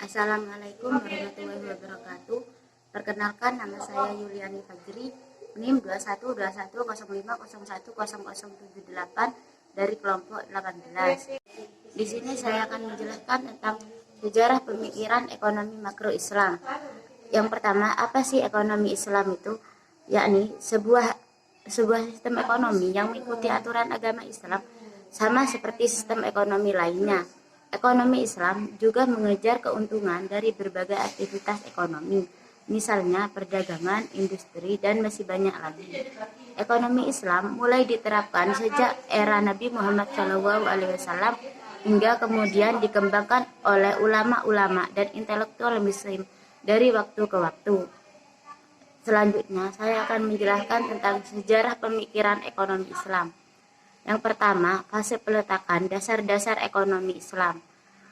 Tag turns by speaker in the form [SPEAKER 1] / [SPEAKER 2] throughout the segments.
[SPEAKER 1] Assalamualaikum warahmatullahi wabarakatuh. Perkenalkan, nama saya Yuliani Fajri, NIM 212105010078 dari kelompok 18. Di sini saya akan menjelaskan tentang sejarah pemikiran ekonomi makro Islam. Yang pertama, apa sih ekonomi Islam itu? Yakni sebuah sistem ekonomi yang mengikuti aturan agama Islam sama seperti sistem ekonomi lainnya. Ekonomi Islam juga mengejar keuntungan dari berbagai aktivitas ekonomi, misalnya perdagangan, industri, dan masih banyak lagi. Ekonomi Islam mulai diterapkan sejak era Nabi Muhammad SAW hingga kemudian dikembangkan oleh ulama-ulama dan intelektual Muslim dari waktu ke waktu. Selanjutnya, saya akan menjelaskan tentang sejarah pemikiran ekonomi Islam. Yang pertama, fase peletakan dasar-dasar ekonomi Islam.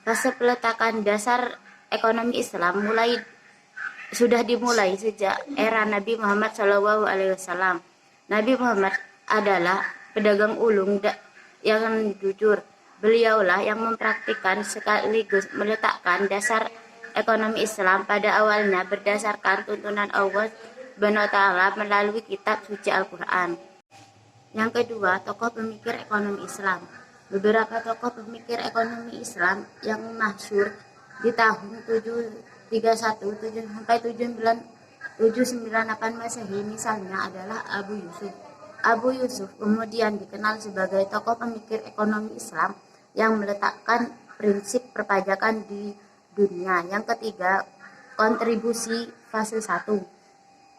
[SPEAKER 1] Fase peletakan dasar ekonomi Islam sudah dimulai sejak era Nabi Muhammad SAW. Nabi Muhammad adalah pedagang ulung yang jujur. Beliaulah yang mempraktikkan sekaligus meletakkan dasar ekonomi Islam pada awalnya berdasarkan tuntunan Allah SWT melalui kitab suci Al-Quran. Yang kedua, tokoh pemikir ekonomi Islam. Beberapa tokoh pemikir ekonomi Islam yang masyhur di tahun 731 sampai 798 Masehi misalnya adalah Abu Yusuf. Abu Yusuf kemudian dikenal sebagai tokoh pemikir ekonomi Islam yang meletakkan prinsip perpajakan di dunia. Yang ketiga, kontribusi fase 1.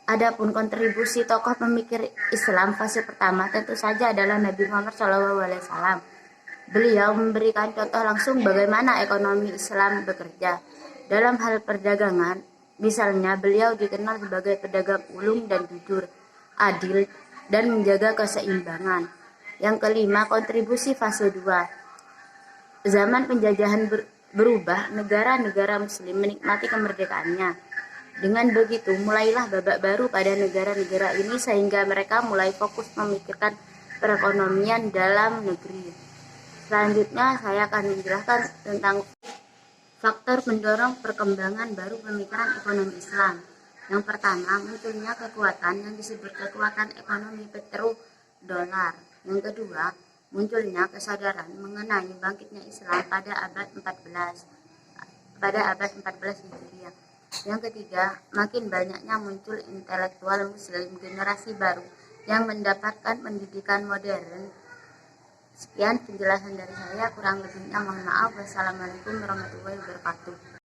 [SPEAKER 1] Adapun kontribusi tokoh pemikir Islam fase pertama tentu saja adalah Nabi Muhammad SAW. Beliau memberikan contoh langsung bagaimana ekonomi Islam bekerja. Dalam hal perdagangan, misalnya beliau dikenal sebagai pedagang ulung dan jujur, adil, dan menjaga keseimbangan. Yang kelima, kontribusi fase 2. Zaman penjajahan berubah, negara-negara Muslim menikmati kemerdekaannya. Dengan begitu, mulailah babak baru pada negara-negara ini sehingga mereka mulai fokus memikirkan perekonomian dalam negeri. Selanjutnya, saya akan menjelaskan tentang faktor pendorong perkembangan baru pemikiran ekonomi Islam. Yang pertama, munculnya kekuatan yang disebut kekuatan ekonomi petrodolar. Yang kedua, munculnya kesadaran mengenai bangkitnya Islam pada abad 14 Hijriah. Yang ketiga, makin banyaknya muncul intelektual Muslim generasi baru yang mendapatkan pendidikan modern. Sekian penjelasan dari saya, kurang lebihnya mohon maaf. Wassalamualaikum warahmatullahi wabarakatuh.